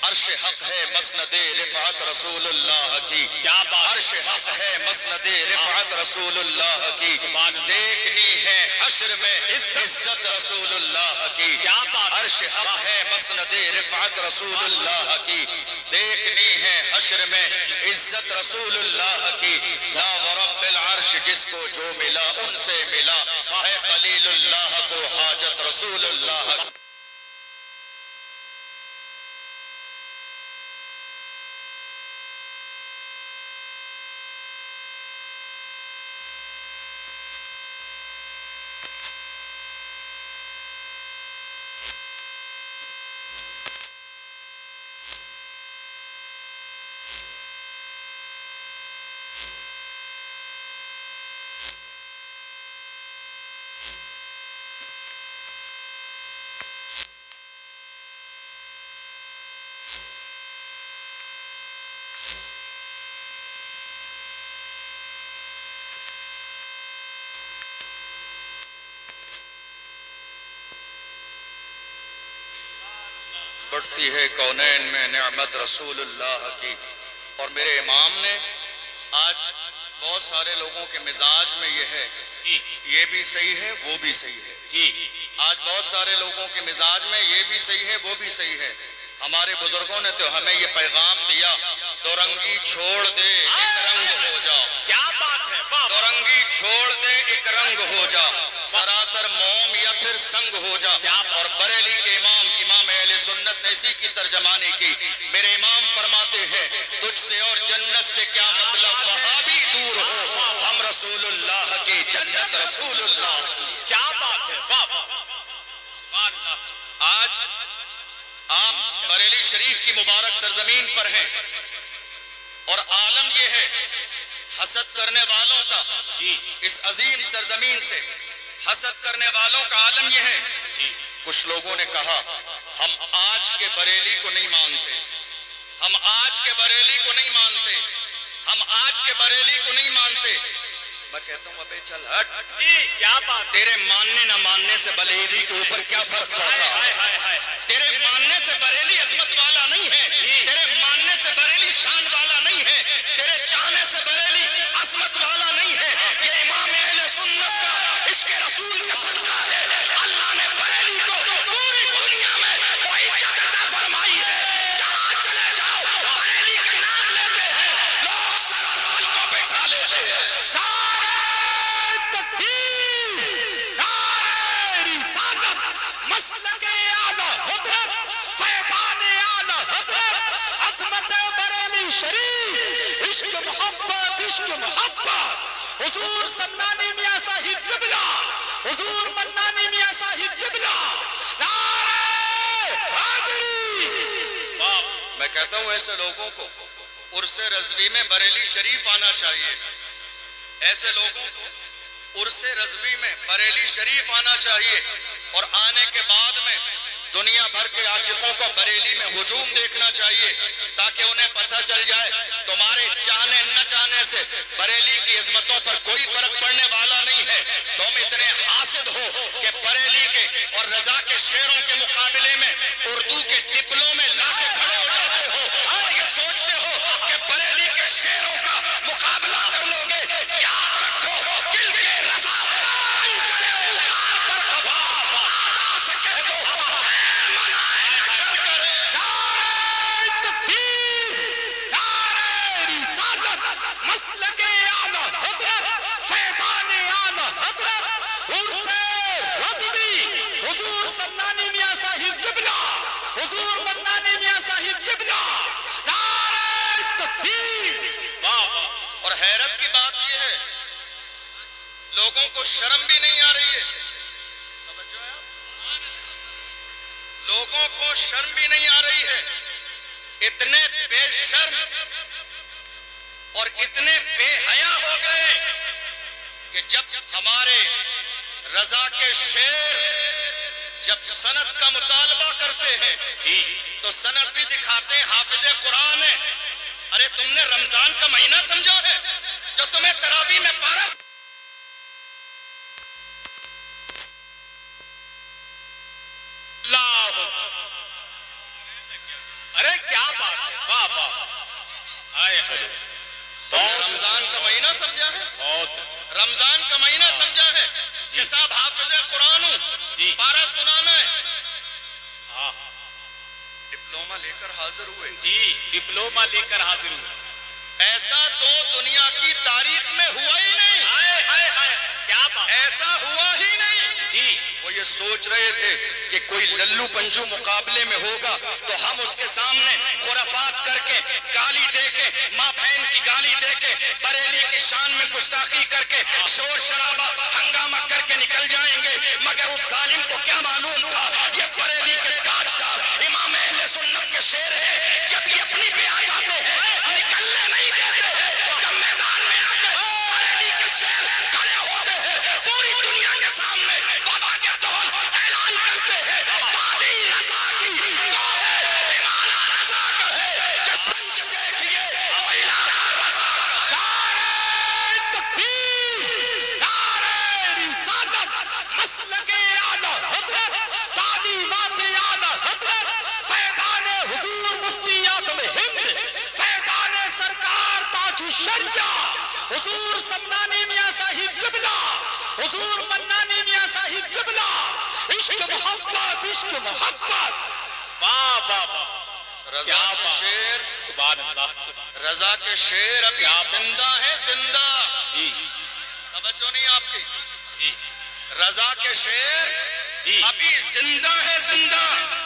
عرش حق ہے مسند رفعت رسول اللہ کی، کیا بات، عرش حق ہے مسند رفعت رسول اللہ کی، دیکھنی ہے حشر میں عزت رسول اللہ کی، کیا بات، عرش حق ہے مسند رفعت رسول اللہ کی، دیکھنی ہے حشر میں عزت رسول اللہ کی، لا ورب العرش جس کو جو ملا ان سے ملا، ہے خلیل اللہ کو حاجت رسول اللہ کی۔ بڑھتی ہے کونین میں نعمت رسول اللہ کی۔ اور میرے امام نے آج بہت سارے لوگوں کے مزاج میں یہ ہے جی یہ بھی صحیح ہے وہ بھی صحیح ہے، جی آج بہت سارے لوگوں کے مزاج میں یہ بھی صحیح ہے وہ بھی صحیح ہے۔ ہمارے بزرگوں نے تو ہمیں یہ پیغام دیا، دو رنگی چھوڑ دے ایک رنگ ہو جا، کیا بات ہے، واہ دو رنگی چھوڑ دے ایک رنگ ہو جا، سراسر موم یا پھر سنگ ہو جا۔ اور بریلی کے امام اہل سنت نے اسی کی ترجمانی کی۔ میرے امام فرماتے ہیں تجھ سے اور جنت سے کیا مطلب، وہاں بھی دور ہو، ہم رسول اللہ کے جنت رسول اللہ کی۔ کیا بات ہے، واہ سبحان اللہ۔ آج آپ بریلی شریف کی مبارک سرزمین پر ہیں اور عالم یہ ہے حسد کرنے والوں کا، جی اس عظیم سرزمین سے حسد کرنے والوں کا عالم یہ ہے۔ جی کچھ لوگوں نے کہا ہم آج کے بریلی کو نہیں مانتے، ہم آج کے بریلی کو نہیں مانتے، ہم آج کے بریلی کو نہیں مانتے۔ میں کہتا ہوں ابے چل ہٹ، جی کیا بات، تیرے ماننے نہ ماننے سے بریلی کے اوپر کیا فرق پڑتا؟ تیرے ماننے سے بریلی عظمت والا نہیں ہے، تیرے ماننے سے بریلی شان والا نہیں ہے، تیرے چاہنے سے بریلی عظمت والا نہیں ہے۔ یہ امام اہل سنت کا عشق رسول کا صدقہ ہے، اللہ نے بریلی کو پوری دنیا میں وہ عزت عطا فرمائی ہے۔ جہاں چلے جاؤ بریلی کا نام لیتے ہیں لوگ، سر اور پلکوں پہ اٹھا لیتے ہیں۔ نعرہ تکبیر، نعرہ رسالت، مسلک اعلیٰ حضرت، فیضان اعلیٰ حضرت، عظمت بریلی شریف، عشق محبت، عشق محبت، حضور سمنانی میاں صاحب قبلہ، حضور منانی میاں صاحب قبلہ، نعرہ حیدری۔ میں کہتا ہوں ایسے لوگوں کو عرس رضوی میں بریلی شریف آنا چاہیے، ایسے لوگوں کو عرس رضوی میں بریلی شریف آنا چاہیے، اور آنے کے بعد میں دنیا بھر کے عاشقوں کو بریلی میں ہجوم دیکھنا چاہیے، تاکہ انہیں پتہ چل جائے تمہارے چاہنے نہ چاہنے سے بریلی کی عظمتوں پر کوئی فرق پڑنے والا نہیں ہے۔ تم اتنے حاسد ہو کہ بریلی کے اور رضا کے شعروں کے مقابلے میں اردو کے ڈپلوں میں لا کے کھڑے ہو جاتے ہو، اور یہ سوچتے ہو کہ بریلی کے شعروں کا مقابلہ کر لو گے۔ یاد رکھو دل کے رضا چلے اوغار پر کباب، آدھا سے کہہ دو خیر منائے نہ چل کر۔ نعرہ تکبیر، نعرہ رسالت، مسلک اعلیٰ حضرت، فیضان اعلیٰ حضرت، عرس رضوی، حضور سمنانی میاں صاحب قبلہ، حضور منانی میاں صاحب قبلہ، نعرہ تکبیر۔ اور حیرت کی بات یہ ہے لوگوں کو شرم بھی نہیں آ رہی ہے، لوگوں کو شرم بھی نہیں آ رہی ہے، اتنے بے شرم اور اتنے بے حیا ہو گئے کہ جب ہمارے رضا کے شعر جب سند کا مطالبہ کرتے ہیں تو سند بھی دکھاتے ہیں حافظ قرآن ہے۔ ارے تم نے رمضان کا مہینہ سمجھا ہے جو تمہیں تراویح میں پارا ارے کیا ہے، واہ واہ، آئے ہائے، رمضان کا مہینہ سمجھا ہے؟ بہت اچھا، رمضان کا مہینہ سمجھا ہے کہ صاحب حافظ قرآن ہوں، جی پارہ سنانا ہے، ہاں ڈپلوما لے کر حاضر ہوئے. جی، ڈپلوما لے کر حاضر ہوئے، ایسا تو دنیا کی تاریخ میں ہوا ہی نہیں. ہائے ہائے ہائے، کیا بات، ایسا ہوا ہی نہیں. جی وہ یہ سوچ رہے تھے کہ کوئی للو پنجو مقابلے میں ہوگا تو ہم اس کے سامنے خرافات کر کے، گالی دے کے، ماں بہن کی گالی دے کے، بریلی کی شان میں گستاخی کر کے، شور شرابہ ہنگامہ کر کے نکل جائیں گے. مگر اس ظالم کو کیا معلوم تھا یہ بریلی کے تاجدار امام اہل سنت کے شیر ہے. جب یہ اپنی پہ آ جاتے ہیں نکلنے نہیں دیتے ہیں. جب میدان میں آ کے بریلی کے شیر کھڑے ہوتے ہیں پوری دنیا کے سامنے بابا کے دول اعلان کرتے ہیں. دادی رضا کی وہ ہے ایمانہ رضا کا ہے کہ سنج دیکھیے وہ علاقہ رضا. نعرہ تکبیر، نعرہ رسالت، مسلک اعلی حضرت، تعلیمات اعلی حضرت، فیضان حضور مفتی اعظم ہند، فیضان سرکار تاج الشریعہ، حضور سمنانی میاں صاحب قبلہ، حضور منانی میاں صاحب قبلہ. عشق محبت، عشق محبت. واہ واہ واہ، رضا کیا کے بات، شیر، سبحان اللہ، سبحان، رضا کے شیر ابھی کیا بات. زندہ ہے، زندہ. جی توجہ نہیں آپ کی. جی رضا کے شیر جی ابھی زندہ ہے، زندہ.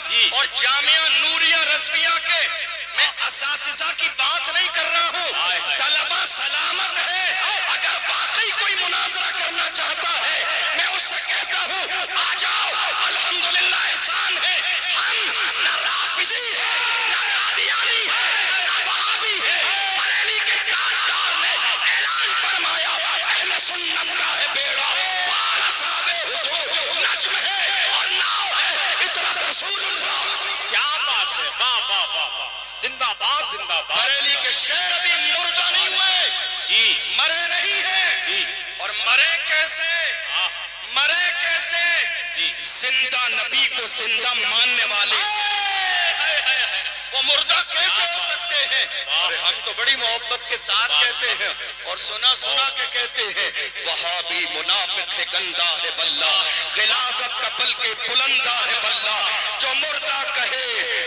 جی. اور جامعہ نوریہ رضویہ کے میں اساتذہ کی بات نہیں کر رہا ہوں، طلبہ سلامت ہے. اگر واقعی کوئی مناظرہ کرنا چاہتا ہے میں اس سے کہتا ہوں آ جاؤ. الحمدللہ احسان ہے ہم نہ رافضی ہے، نہ قادیانی ہے، نہ وہابی ہے. بریلی کے تاجدار نے اعلان فرمایا اہل سنت کا ہے بیڑا پار اصحاب حضور. نجم ہے اور ناؤ ہے اطرت رسول اللہ. کیا بات ہے، واہ واہ واہ واہ، زندہ باد زندہ باد. بریلی کے شیر ابھی مردہ نہیں ہوئے، جی مرے نہیں ہیں. جی اور مرے کیسے؟ ہاں مرے کیسے؟ جی، زندہ نبی کو زندہ ماننے والے. وہ مردہ کیسے ہو سکتے ہیں؟ ارے ہم تو بڑی محبت کے ساتھ کہتے ہیں اور سنا سنا کے کہتے ہیں وہابی منافق ہے، گندا ہے واللہ، غلاظت کا بلکہ بلندہ ہے واللہ. جو مردہ کہے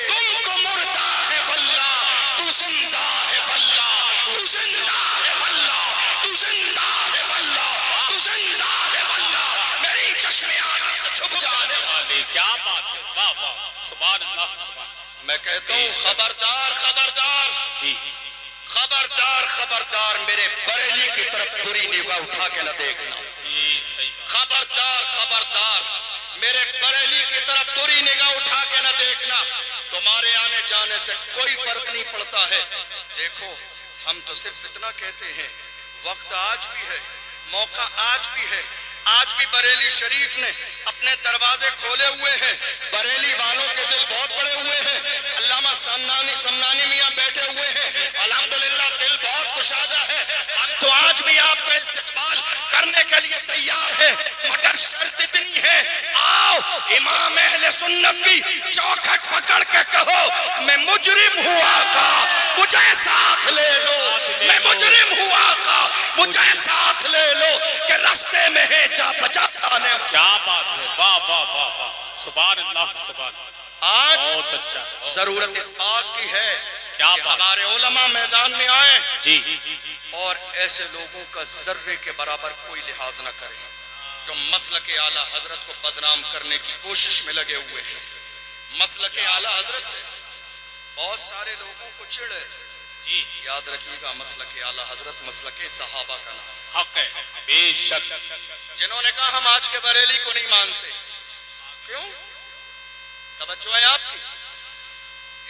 تم کو مردہ ہے واللہ، تو زندہ ہے واللہ، تو زندہ ہے واللہ، تو زندہ ہے واللہ، تو زندہ ہے واللہ. میری چشم آنکھ سے چھپ جانے والے، کیا بات ہے، واہ واہ، سبحان اللہ، سبحان. میں کہتا ہوں خبردار خبردار جی خبردار خبردار میرے بریلی کی طرف بری نگاہ اٹھا کے نہ دیکھنا. جی صحیح، خبردار خبردار میرے بریلی کی طرف بری نگاہ اٹھا کے نہ دیکھنا. تمہارے آنے جانے سے کوئی فرق نہیں پڑتا ہے. دیکھو ہم تو صرف اتنا کہتے ہیں وقت آج بھی ہے، موقع آج بھی ہے. آج بھی بریلی شریف نے اپنے دروازے کھولے ہوئے ہیں. بریلی والوں کے دل بہت بڑے ہوئے ہیں. علامہ سمنانی میاں بیٹھے ہوئے ہیں، الحمدللہ دل بہت کشادہ ہے. ہم تو آج بھی آپ کا استقبال کرنے کے لیے تیار ہے، مگر شرط اتنی ہے آؤ امام اہل سنت کی چوکھٹ پکڑ کے کہو میں مجرم ہوں آقا مجھے ساتھ لے لو، میں مجرم ہوں آقا مجھے ساتھ لے لو کہ رستے میں ہے جا بچا تھانے. کیا بات ہے، واہ واہ واہ واہ، سبحان اللہ، سبحان. آج بہت اچھا، ضرورت اس بات کی ہے کیا کہ بات، ہمارے علماء میدان میں آئیں جی اور ایسے لوگوں کا ذرے کے برابر کوئی لحاظ نہ کریں جو مسلک اعلیٰ حضرت کو بدنام کرنے کی کوشش میں لگے ہوئے ہیں. مسلک اعلیٰ حضرت سے بہت سارے لوگوں کو چڑ ہے. جی، یاد رکھیے گا مسلک اعلیٰ حضرت مسلک صحابہ کا نام. حق ہے، بے شک. جنہوں نے کہا ہم آج کے بریلی کو نہیں مانتے، کیوں؟ توجہ ہے آپ کی؟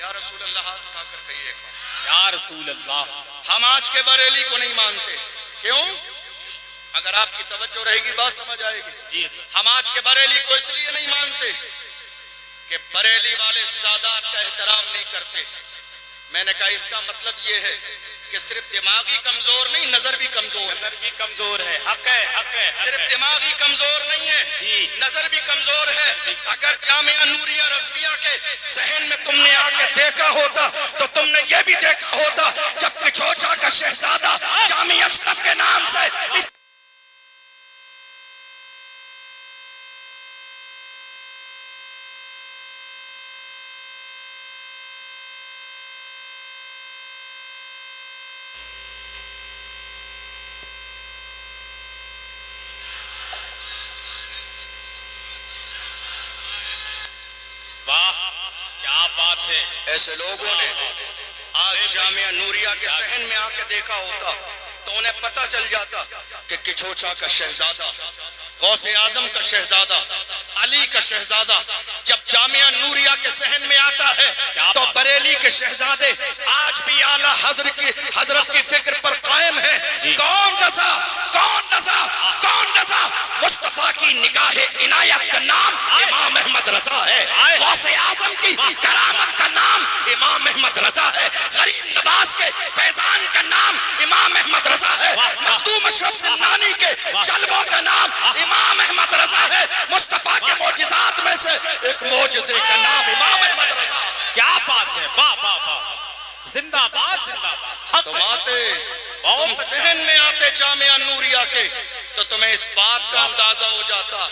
یا رسول اللہ ہاتھ اٹھا کر کہیے ایک بار، یا رسول اللہ، ہم آج کے بریلی کو نہیں مانتے، کیوں؟ اگر آپ کی توجہ رہے گی بات سمجھ آئے گی. جی ہم آج کے بریلی کو اس لیے نہیں مانتے کہ بریلی والے سادات کا احترام نہیں کرتے. میں نے کہا اس کا مطلب یہ ہے کہ صرف دماغی کمزور نہیں، نظر بھی کمزور ہے. نظر بھی کمزور ہے، حق ہے، حق ہے، صرف دماغی کمزور نہیں ہے، جی نظر بھی کمزور ہے. اگر جامعہ نوریہ رضویہ کے صحن میں تم نے آ کے دیکھا ہوتا تو تم نے بھی دیکھا ہوتا جب کہ چھوچا کا شہزادہ جامع اشرف کے نام سے واہ کیا بات ہے. ایسے لوگوں نے آج جامعہ نوریہ کے صحن میں آ کے دیکھا ہوتا تو انہیں پتہ چل جاتا کہ کچھوچا کا شہزادہ، غوث اعظم کا شہزادہ، علی کا شہزادہ جب جامعہ نوریہ کے صحن میں آتا ہے تو بریلی کے شہزادے آج بھی اعلیٰ حضرت کی فکر پر قائم ہے. کون رضا، کون رضا، کون رضا؟ مصطفیٰ کی نگاہ عنایت کا نام امام احمد رضا ہے. غوث اعظم کی کرامت کا نام امام احمد رضا ہے. غریب نواز کے فیضان کا نام امام احمد رضا ہے. مخدوم اشرف زندانی کے جلووں کا نام امام احمد رضا ہے. مصطفیٰ کے معجزات میں سے ایک معجزے کا نام امام احمد رضا ہے. کیا بات ہے. واہ واہ واہ. زندہ باد زندہ باد. تم آتے، تم صحن میں آتے جامعہ نوریہ کے تو تمہیں اس بات کا اندازہ ہو جاتا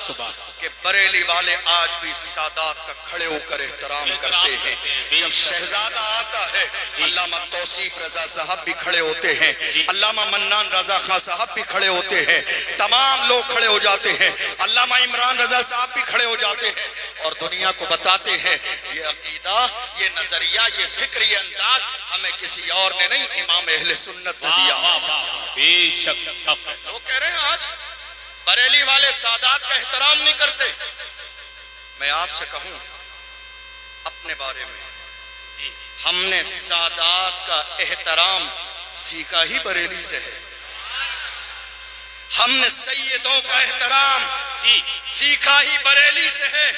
کہ بریلی والے آج بھی سادات کا کھڑے ہو کر احترام کرتے ہیں. جب شہزادہ آتا ہے علامہ توصیف رضا صاحب بھی کھڑے ہوتے ہیں، علامہ منان رضا خان صاحب بھی کھڑے ہوتے ہیں، تمام لوگ کھڑے ہو جاتے ہیں، علامہ عمران رضا صاحب بھی کھڑے ہو جاتے ہیں اور دنیا کو بتاتے ہیں یہ عقیدہ، یہ نظریہ، یہ فکر، یہ انداز ہمیں کسی اور نے نہیں، امام اہل سنت نے دیا. بے شک. لوگ کہہ رہے ہیں آج بریلی والے سادات کا احترام نہیں کرتے. میں آپ سے کہوں اپنے بارے میں، ہم نے سادات کا احترام سیکھا ہی بریلی سے ہے. ہم نے سیدوں کا احترام سیکھا ہی بریلی سے ہے.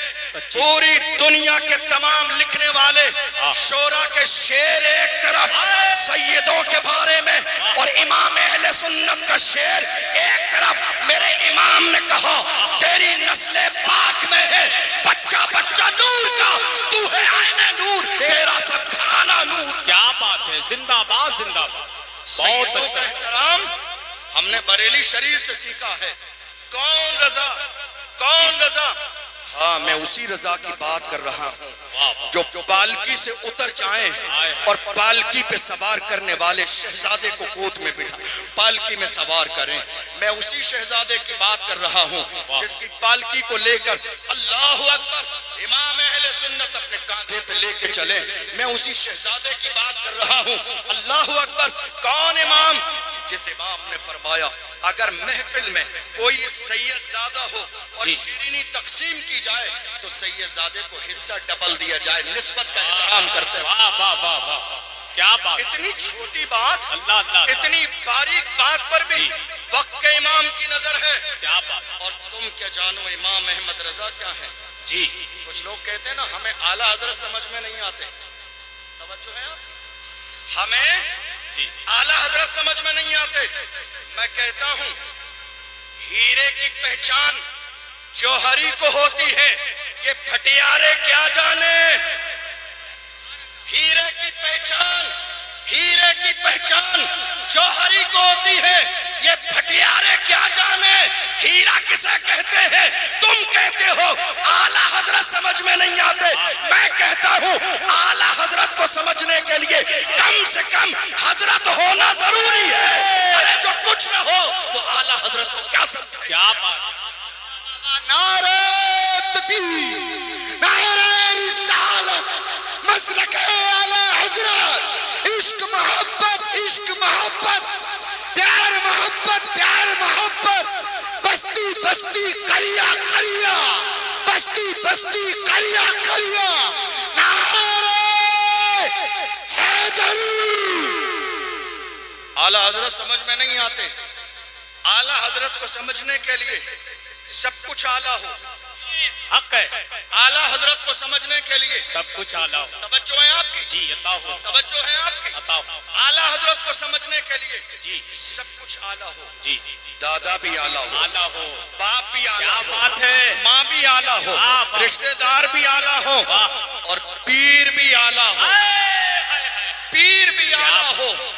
پوری دنیا کے تمام لکھنے والے شورا کے شعر ایک طرف سیدوں کے بارے میں اور امام اہل سنت کا شعر ایک طرف. میرے امام نے کہا تیری نسل پاک میں ہے بچہ بچہ نور کا، تو ہے عین نور، تیرا سب گھرانہ نور. کیا بات ہے. زندہ باد زندہ باد. بہت اچھا احترام ہم نے بریلی شریف سے سیکھا ہے. کون رضا، کون رضا؟ ہاں میں اسی رضا کی بات کر رہا ہوں جو پالکی سے اتر جائیں اور پالکی پہ سوار کرنے والے شہزادے کو گود میں بٹھا پالکی میں سوار کریں. میں اسی شہزادے کی بات کر رہا ہوں جس کی پالکی کو لے کر اللہ اکبر امام اہل سنت اپنے کاندھے پہ لے کے چلیں. میں اسی شہزادے کی بات کر رہا ہوں. اللہ اکبر. کون امام؟ جس امام نے فرمایا اگر محفل میں کوئی سید زادہ ہو اور شیرینی تقسیم کی جائے تو سید زادے کو حصہ ڈبل دیا جائے. نسبت کا احترام کرتے ہیں. واہ واہ واہ واہ. کیا بات. اتنی چھوٹی بات، اللہ اللہ، اتنی باریک بات پر بھی وقت کے امام کی نظر ہے. کیا بات. اور تم کیا جانو امام احمد رضا کیا ہے؟ جی کچھ لوگ کہتے ہیں نا ہمیں اعلیٰ حضرت سمجھ میں نہیں آتے. توجہ ہے آپ؟ ہمیں اعلیٰ حضرت سمجھ میں نہیں آتے. میں کہتا ہوں ہیرے کی پہچان جوہری کو ہوتی ہے، یہ پھٹیارے کیا جانے. ہیرے کی پہچان، ہیرے کی پہچان جوہری کو ہوتی ہے، یہ پھٹیارے کیا جانے. ہیرا کسے کہتے ہیں؟ تم کہتے ہو اعلیٰ حضرت سمجھ میں نہیں آتے. میں کہتا ہوں اعلیٰ حضرت کو سمجھنے کے لیے کم سے کم حضرت ہونا ضروری ہے. ارے جو کچھ نہ ہو وہ اعلیٰ حضرت کو کیا سمجھے. کیا بات. نعرہ تکبیر، نعرہ رسالت، مسلک اعلیٰ حضرت، عشق محبت، عشق محبت، پیار محبت، پیار محبت، بستی بستی قریہ قریہ، بستی بستی قریہ قریہ، نعرہ حیدری. اعلیٰ حضرت سمجھ میں نہیں آتے. اعلیٰ حضرت کو سمجھنے کے لیے سب کچھ اعلیٰ ہو. حق ہے. اعلیٰ حضرت کو سمجھنے کے لیے سب کچھ اعلیٰ ہو. توجہ ہے آپ کی؟ جی عطا ہو. توجہ ہے آپ کی؟ عطا ہو. اعلیٰ حضرت کو سمجھنے کے لیے جی سب کچھ اعلیٰ ہو. جی دادا بھی اعلیٰ ہو، اعلیٰ ہو. باپ بھی اعلیٰ کیا ہو، بات ہے. ماں بھی اعلیٰ ہو، رشتہ دار بھی اعلیٰ ہو اور پیر بھی اعلیٰ ہو. پیر بھی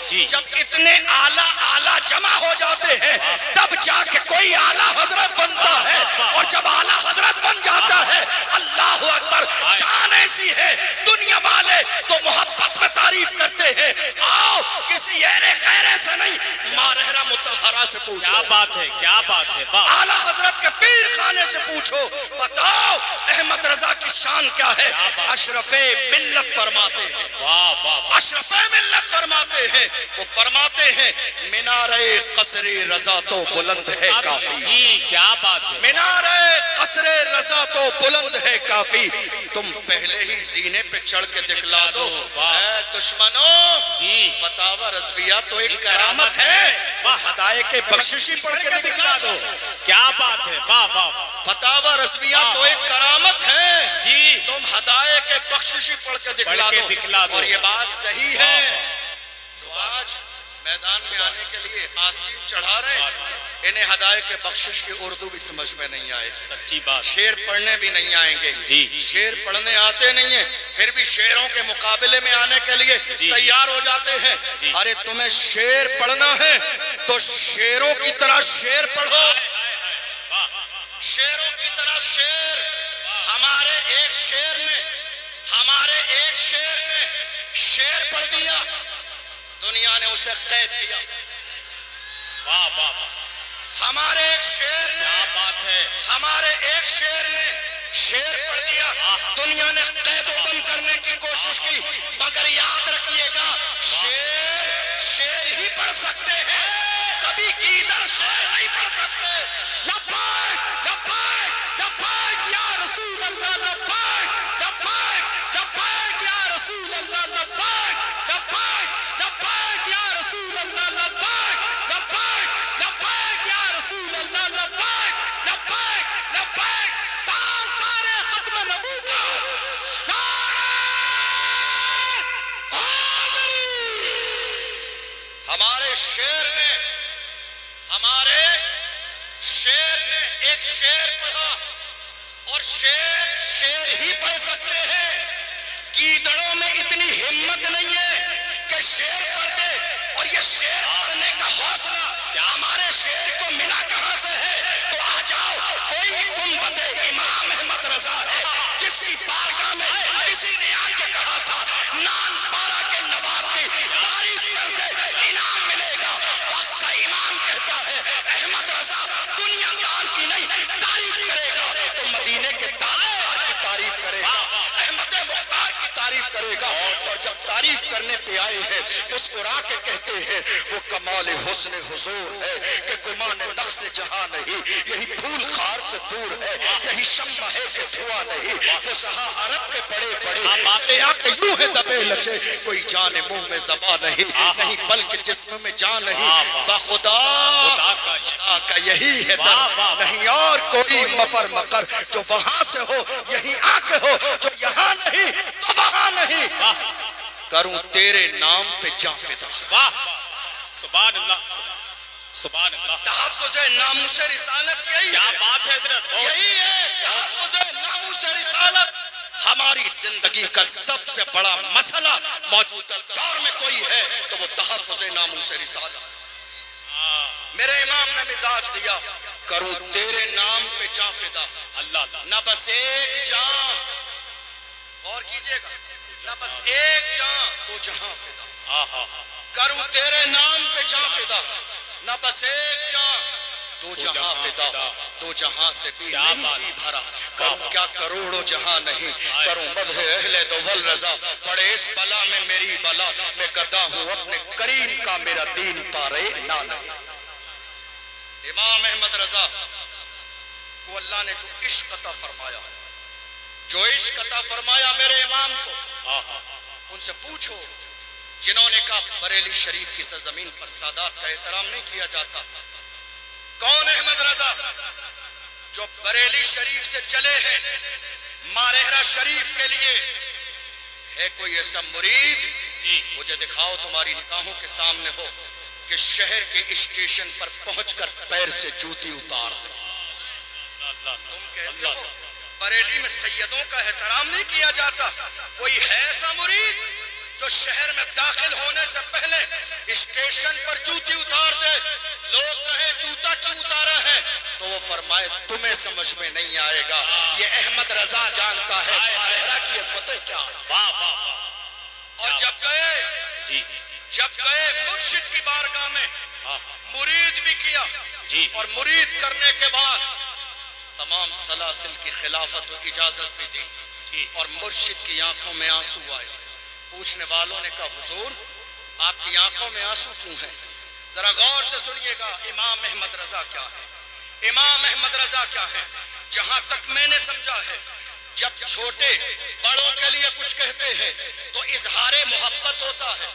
جی جب اتنے آلہ جمع ہو جاتے ہیں تب جا کے کوئی اعلیٰ حضرت بنتا ہے، اور جب اعلیٰ حضرت بن جاتا ہے اللہ اکبر شان ایسی ہے دنیا والے تو محبت میں تعریف کرتے ہیں. آؤ کسی خیرے سے نہیں مارہرہ مطہرہ سے پوچھو. کیا بات ہے، کیا بات ہے. اعلیٰ حضرت کے پیر خانے سے پوچھو، بتاؤ احمد رضا کی شان کیا ہے. اشرف ملت فرماتے ہیں، واہ واہ، اشرف ملت فرماتے ہیں، وہ فرماتے ہیں مینارے قصر رضا تو بلند ہے کافی. جی کیا بات ہے. مینارے قصر رضا تو بلند ہے کافی. تم پہلے ہی زینے پہ چڑھ کے دکھلا دو. اے دشمنوں، جی فتاوی رضویہ تو ایک کرامت ہے، ہدایت کے بخششی پڑھ کے دکھلا دو. کیا بات ہے. واہ واہ، فتاوی رضویہ تو ایک کرامت ہے، جی تم ہدایت کے بخششی پڑھ کے دکھلا دو. اور یہ بات صحیح ہے. تو آج میدان میں آنے کے لیے آستین چڑھا رہے ہیں، انہیں ہدایت کے بخشش کی اردو بھی سمجھ میں نہیں آئے، سچی بات. شعر پڑھنے بھی نہیں آئیں گے. جی شعر پڑھنے آتے نہیں ہیں، پھر بھی شعروں کے مقابلے میں آنے کے لیے تیار ہو جاتے ہیں. ارے تمہیں شعر پڑھنا ہے تو شعروں کی طرح شعر پڑھو، شعروں کی طرح شعر. ہمارے ایک شعر نے شعر پڑھ دیا، دنیا نے اسے قید کیا. واہ واہ، ہمارے ایک شعر نے، کیا بات ہے. ہمارے ایک شعر نے شعر پڑھ دیا، دنیا نے قید و بند کرنے کی کوشش کی. مگر یاد رکھیے گا شعر ہی پڑھ سکتے ہیں، کبھی گیدڑ شعر نہیں پڑھ سکتے. لبیک لبیک لبیک یا رسول اللہ، لبیک لبیک لبیک یا رسول اللہ، لبیک لبیک لبیک یا رسول اللہ، لبیک لبیک لبیک یا رسول اللہ، لبیک لبیک لبیک تاجدار ختم نبوت. ہمارے شعر نے ایک شعر پڑھا، اور شعر ہی پڑھ سکتے ہیں. گیدڑوں میں اتنی ہمت نہیں ہے کہ شعر پڑھ دے، اور یہ شعر پڑھنے کا حوصلہ ہمارے شعر کو ملا کہاں سے ہے. تو آ جاؤ، کوئی گنبد امام احمد رضا ہے جس کی بارگاہ میں کسی نے آ کے کہا تھا نان پارا کے نواب کی تعریف کر دے انعام ملے گا. وقت کا امام کہتا ہے احمد رضا دنیا دار کی نہیں تعریف کرے گا تو مدینے کے تاجدار کی تعریف کرے گا، احمد مختار کی تعریف کرے گا. اور جب تعریف کرنے پہ آئے ہیں مسکرا کے کہتے ہیں وہ کمال حسن حضور ہے کہ گمان نقص جہاں نہیں، یہی پھول خار سے دور ہے، یہی شمع ہے کہ دھواں نہیں. وہ سہا عرب کے بڑے بڑے باتیں آ کے یوں ہے دبے لچے، کوئی جان منہ میں زبان نہیں بلکہ جسم میں جان نہیں. بخدا خدا کا یہی ہے در، نہیں اور کوئی مفر مقر. جو وہاں سے ہو یہی آ کے ہو، جو یہاں نہیں تو وہاں نہیں. کروں تیرے نام پہ جاں فدا. واہ، سبحان اللہ، سبحان اللہ. تحفظ ناموس رسالت یہی کیا ہے، بات ہے حضرت. یہی ہے تحفظ ناموس رسالت. ہماری زندگی کا سب سے بڑا مسئلہ موجودہ دور میں کوئی ہے تو وہ تحفظ ناموس رسالت. میرے امام نے مزاج دیا، کروں تیرے نام پہ جاں فدا. اللہ، نہ بس ایک جان، غور کیجئے گا، نہ بس ایک جان دو جہاں فدا. کروں تیرے نام پہ جاں فدا، نہ بس ایک جان دو جہاں فدا. دو جہاں سے بھی نہیں جی بھرا، کروں کیا کروڑوں جہاں نہیں. کروں مدح اہل دول رضا، پڑے اس بلا میں میری بلا. میں گدا ہوں اپنے کریم کا، میرا دین پارے نہ نہیں. امام احمد رضا کو اللہ نے جو عشق عطا فرمایا، جو عشق عطا فرمایا میرے امام کو، ان سے پوچھو جنہوں نے کہا بریلی شریف کی سرزمین پر سادات کا احترام نہیں کیا جاتا. کون احمد رضا؟ جو بریلی شریف سے چلے ہیں مارہرہ شریف کے لیے. ہے کوئی ایسا مرید مجھے دکھاؤ تمہاری نگاہوں کے سامنے ہو کہ شہر کے اسٹیشن پر پہنچ کر پیر سے جوتی اتار دے. تم کہتے ہو بریلی میں سیدوں کا احترام نہیں کیا جاتا، کوئی ہے ایسا مرید؟ جو شہر میں داخل ہونے سے پہلے اسٹیشن پر جوتی اتار دے، لوگ کہیں جوتا کیوں اتارا ہے، تو وہ فرمائے تمہیں سمجھ میں نہیں آئے گا، یہ احمد رضا جانتا ہے طاہرہ کی عظمتیں کیا ہیں۔ واہ واہ واہ۔ اور جب گئے مرشد کی بارگاہ میں مرید بھی کیا، اور مرید کرنے کے بعد تمام سلاسل کی خلافت و اجازت بھی دی، اور مرشد کی آنکھوں میں آنسو آئے۔ پوچھنے والوں نے کہا حضور آپ کی آنکھوں میں آنسو کیوں ہیں؟ ذرا غور سے سنیے گا، امام احمد رضا کیا ہے؟ امام احمد رضا کیا ہے؟ جہاں تک میں نے سمجھا ہے، جب چھوٹے بڑوں کے لیے کچھ کہتے ہیں تو اظہار محبت ہوتا ہے،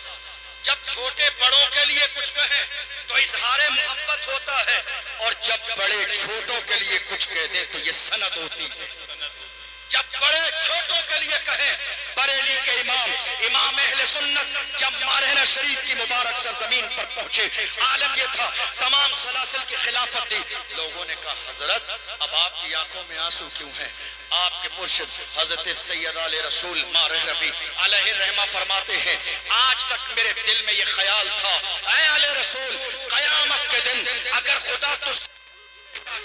جب چھوٹے بڑوں کے لیے کچھ کہیں تو اظہار محبت ہوتا ہے، اور جب بڑے چھوٹوں کے لیے کچھ کہتے تو یہ سند ہوتی ہے۔ جب بڑے چھوٹوں کے لیے کہیں، بریلی کے امام اہل سنت جب مارہنہ شریف کی مبارک سرزمین پر پہنچے، عالم یہ تھا تمام سلاسل کی خلافت دی۔ لوگوں نے کہا حضرت اب آپ کی آنکھوں میں آنسو کیوں ہیں؟ آپ کے مرشد حضرت سید آل رسول مارہ ربی علیہ الرحمہ فرماتے ہیں آج تک میرے دل میں یہ خیال تھا، اے آل رسول قیامت کے دن اگر خدا تجھ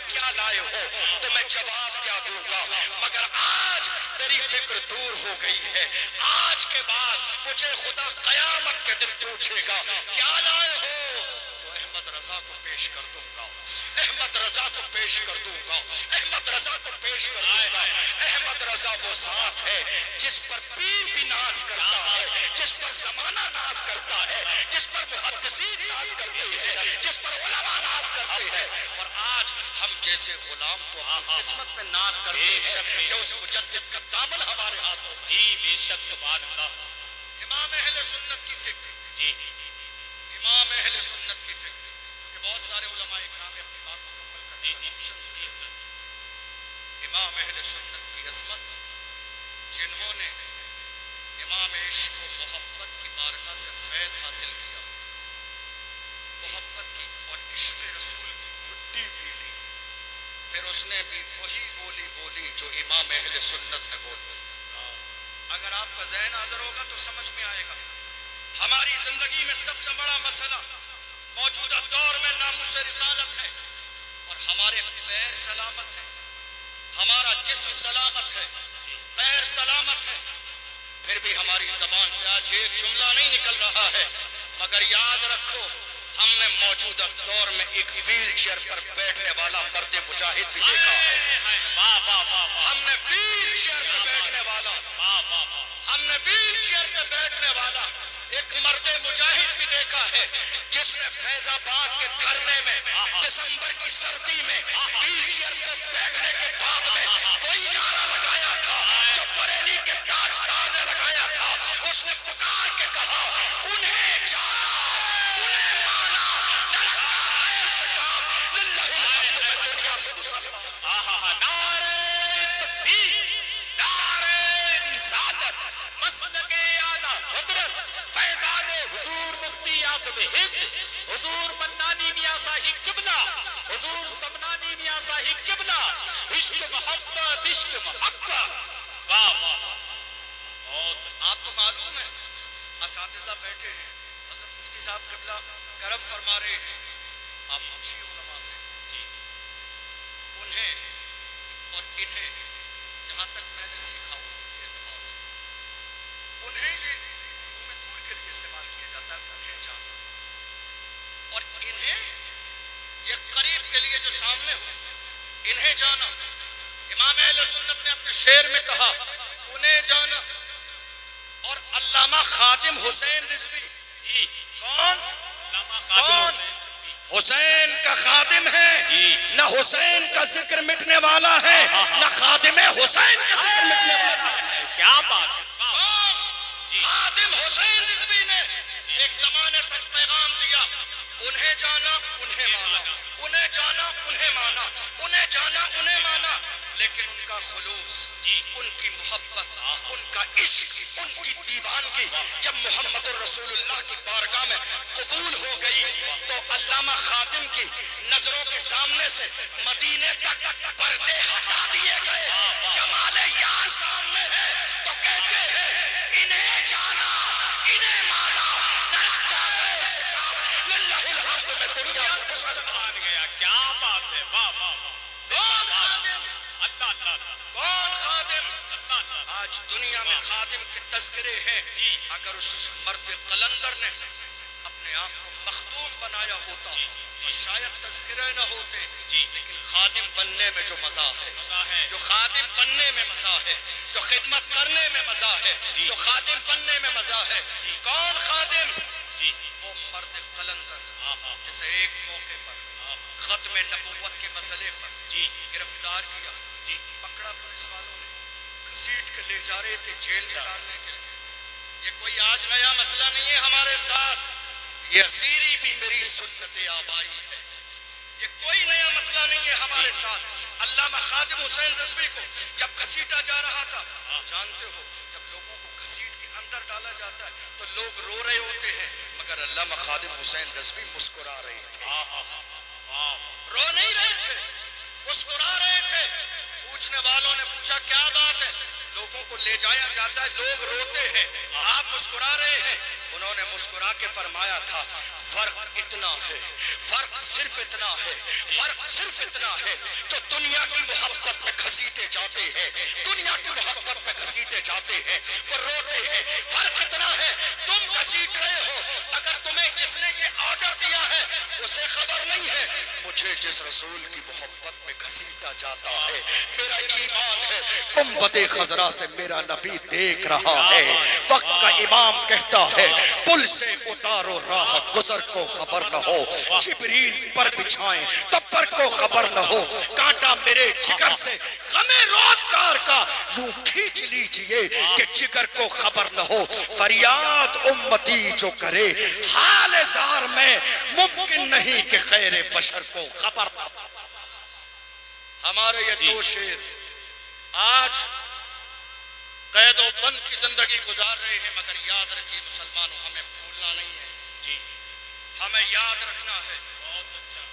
کیا لائے ہو تو میں جواب کیا دوں گا، مگر آج میری فکر دور ہو گئی ہے، آج کے بعد مجھے خدا قیامت کے دن پوچھے گا کیا لائے ہو تو احمد رضا کو پیش کر دوں گا، احمد رضا کو پیش کر دوں گا، احمد رضا کو پیش کر دوں گا۔ احمد رضا وہ ذات ہے جس پر پیر بھی ناز کرتا ہے، جس پر زمانہ ناز کرتا ہے، جس پر محدثین ناز کرتے ہیں، جس پر علماء ناز کرتے ہیں، اور آج ہم جیسے غلام تو اپنی قسمت میں ناز کرتے ہیں کہ اس مجدد کا دامن ہمارے ہاتھوں میں۔ جی بے شک سبحان اللہ۔ امام اہل سنت کی فکر، جی امام اہل سنت کی فکر، کہ بہت سارے علماء اکرام نے اپنی بات مکمل کر دی۔ امام اہل سنت کی عظمت، جنہوں نے امام عشق و محبت کی بارگاہ سے فیض حاصل کیا، محبت کی اور عشق رسول کی گھٹی پی لی، پھر اس نے بھی وہی بولی بولی جو امام اہل سنت نے بولی۔ اگر آپ کا ذہن حاضر ہوگا تو سمجھ میں آئے گا، ہماری زندگی میں سب سے بڑا مسئلہ موجودہ دور میں ناموس رسالت ہے، اور ہمارے پیر سلامت ہیں، ہمارا جسم سلامت ہے، پیر سلامت ہے، پھر بھی ہماری زبان سے آج ایک جملہ نہیں نکل رہا ہے۔ مگر یاد رکھو ہم نے موجودہ دور میں ایک ویل چیئر پر بیٹھنے والا مرد مجاہد بھی دیکھا ہے، واہ واہ واہ واہ۔ ہم نے ویل چیئر پہ بیٹھنے والا، واہ واہ واہ۔ ہم نے ویل چیئر پہ بیٹھنے والا ایک مرد مجاہد بھی دیکھا ہے، جس نے فیض آباد کے دھرنے میں دسمبر کی سردی میں ویل چیئر پہ بیٹھنے کے بعد میں وہی نعرہ لگایا تھا جو بریلی کے تاجدار نے لگایا تھا۔ اس نے پکار کے کہا انہیں جانا، انہیں مانا، نہ رکھا غیر سے کام، للہ الحمد میں دنیا سے مسلمان۔ نعرہ تکبیر، نعرہ رسالت، مسلک اعلیٰ حضرت فیضان حضور مفتی اعظم ہند حضور منانی میاں صاحب قبلہ، حضور سمنانی میاں صاحب قبلہ، عشق محبت، عشق محبت۔ واہ واہ واہ۔ بہت آپ کو معلوم ہے اساتذہ بیٹھے ہیں، حضرت مفتی صاحب قبلہ کرم فرما رہے ہیں، آپ پوچھیے علماء سے، جی انہیں اور انہیں جہاں تک میں نے سیکھا ہوں کے اعتبار سے، انہیں یہ میں دور کے لیے استعمال کیا جاتا ہے، انہیں جانا، اور انہیں یہ قریب کے لیے جو سامنے ہو، انہیں جانا۔ امام اہل سنت نے اپنے شعر میں کہا انہیں جانا، اور علامہ خادم حسین رضوی، جی کون؟ علامہ خادم کون؟ حسین۔ حسین کا خادم ہے، جی نہ حسین کا ذکر مٹنے والا ہے، نہ خادم حسین کا ذکر مٹنے والا ہے۔ کیا بات ہے۔ کون؟ خادم حسین رضوی نے ایک زمانے تک پیغام دیا انہیں جانا انہیں مانا، انہیں جانا انہیں مانا، انہیں جانا انہیں مانا، لیکن ان کا خلوص، ان کی محبت، ان کا عشق، ان کی دیوانگی جب محمد الرسول اللہ کی بارگاہ میں قبول ہو گئی تو علامہ خادم کی نظروں کے سامنے سے مدینے تک پردے ہٹا دیے گئے، جمال یار سامنے ہے تو کہتے ہیں انہیں جانا بات ہے، واہ واہ واہ، کون خادم؟ اللہ اللہ اللہ کون خادم؟ اللہ اللہ۔ آج دنیا میں خادم کے تذکرے ہیں، اگر اس مرد قلندر نے اپنے آپ کو مخدوم بنایا ہوتا تو شاید تذکرے نہ ہوتے، لیکن خادم بننے میں جو مزہ ہے، جو خادم بننے میں مزہ ہے، جو خدمت کرنے میں مزہ ہے، جو خادم بننے میں مزہ ہے، کون خادم؟ وہ مرد قلندر جسے ایک موقع پر ختم نبوت کے مسئلے پر گرفتار کیا، پکڑا پولیس والوں نے، گھسیٹ کے لے جا رہے تھے جیل میں ڈالنے کے لیے۔ یہ کوئی آج نیا مسئلہ نہیں ہے ہمارے ساتھ، یہ اسیری بھی میری سنت آبائی ہے، یہ کوئی نیا مسئلہ نہیں ہے ہمارے ساتھ۔ علامہ خادم حسین رضوی کو جب گھسیٹا جا رہا تھا، جانتے ہو جب لوگوں کو گھسیٹ کے اندر ڈالا جاتا ہے تو لوگ رو رہے ہوتے ہیں، مگر علامہ خادم حسین رضوی مسکرا رہے تھے، رو نہیں رہے تھے، مسکرا رہے تھے۔ پوچھنے والوں نے پوچھا کیا بات ہے؟ لوگوں کو لے جایا جاتا ہے، لوگ روتے ہیں، آپ مسکرا رہے ہیں۔ انہوں نے مسکرا کے فرمایا تھا فرق اتنا ہے، فرق صرف اتنا ہے، فرق صرف اتنا ہے، جو دنیا کی محبت میں گھسیٹے جاتے ہیں، دنیا کی محبت میں گھسیٹے جاتے ہیں وہ روتے ہیں، فرق اتنا ہے تم گھسیٹ رہے ہو، اگر تمہیں جس نے یہ آرڈر دیا ہے اسے خبر نہیں ہے، مجھے جس رسول کی محبت میں گھسیٹا جاتا ہے میرا ایمان ہے گنبد خضرا سے میرا نبی دیکھ رہا ہے۔ وقت کا امام کہتا ہے پل سے اتارو راہ گزر کو خبر نہ ہو، جبریل پر بچھائیں تو پر کو خبر نہ ہو، کانٹا میرے جگر سے غم روزگار کا یوں کھینچ لیجئے کہ جگر کو خبر نہ ہو، فریاد امتی جو کرے حال زار میں ممکن نہیں کہ خیر بشر کو خبر نہ ہو۔ ہمارے یہ دو شیر آج قید و بند کی زندگی گزار رہے ہیں، مگر یاد رکھیے مسلمانوں ہمیں بھولنا نہیں ہے، ہمیں یاد رکھنا ہے،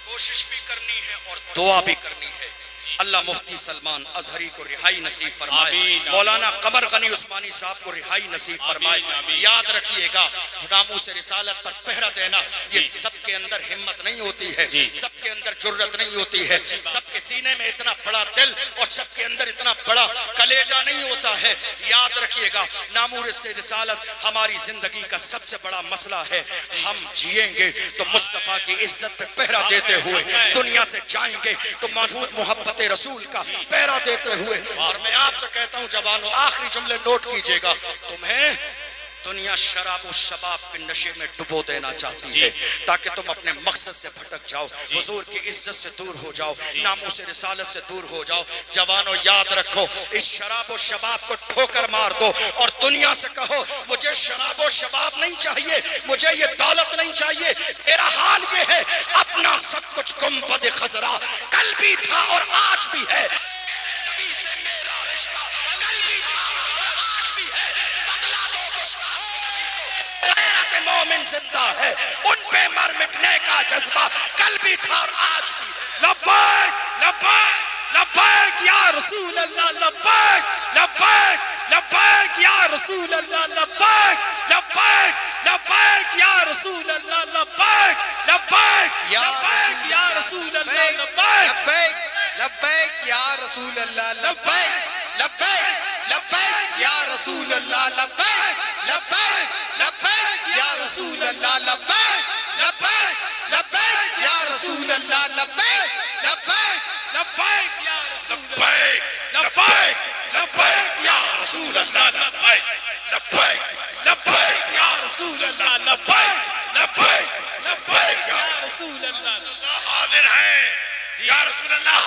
کوشش بھی کرنی ہے اور دعا بھی کرنی ہے۔ اللہ مفتی سلمان اظہری کو رہائی نصیب فرمائے، مولانا قمر غنی عثمانی صاحب کو رہائی نصیب فرمائے۔ یاد رکھیے گا ناموس رسالت پر پہرا دینا، یہ سب کے اندر ہمت نہیں ہوتی ہے، سب کے اندر جرت نہیں ہوتی ہے، سب کے سینے میں اتنا بڑا دل اور سب کے اندر اتنا بڑا کلیجہ نہیں ہوتا ہے۔ یاد رکھیے گا ناموس رسالت ہماری زندگی کا سب سے بڑا مسئلہ ہے، ہم جیئیں گے تو مصطفیٰ کی عزت پہ پہرا دیتے ہوئے، دنیا سے جائیں گے تو محمود محبت رسول کا پہرا دیتے ہوئے۔ اور میں آپ سے کہتا ہوں جوانوں، آخری جملے نوٹ کیجئے گا، تمہیں دنیا شراب و شباب کے نشے میں ڈبو دینا چاہتی ہے تاکہ تم اپنے مقصد سے بھٹک جاؤ، حضور کی عزت سے دور ہو جاؤ، ناموس رسالت سے دور ہو جاؤ۔ جوانوں یاد رکھو، اس شراب و شباب کو ٹھوکر مار دو اور دنیا سے کہو مجھے شراب و شباب نہیں چاہیے، مجھے یہ دولت نہیں چاہیے، میرا حال یہ ہے اپنا سب کچھ گنبد خضرا کل بھی تھا اور آج بھی ہے، نبی سے میرا رشتہ کل بھی تھا اور آج بھی ہے، بتلا دو غیرت مومن زندہ ہے، ان پہ مر مٹنے کا جذبہ کل بھی تھا اور آج بھی ہے۔ لبیک لبیک لبیک یا رسول اللہ، لبیک لبیک لبیک یا رسول اللہ، لبیک لبیک لبیک یا رسول اللہ، لبیک لبیک لبیک یا رسول اللہ، لبیک لبیک لبیک یا رسول اللہ، لبیک لبیک لبیک یا رسول اللہ، لبیک لبیک لبیک یا رسول اللہ، لبیک لبیک لبیک یا رسول اللہ، لبیک لبیک لبیک یا رسول اللہ، لبیک لبیک یا رسول اللہ، لبیک لبیک لبیک یا رسول اللہ، لبیک لبیک لبیک یا رسول اللہ۔ حاضر ہیں یا رسول اللہ۔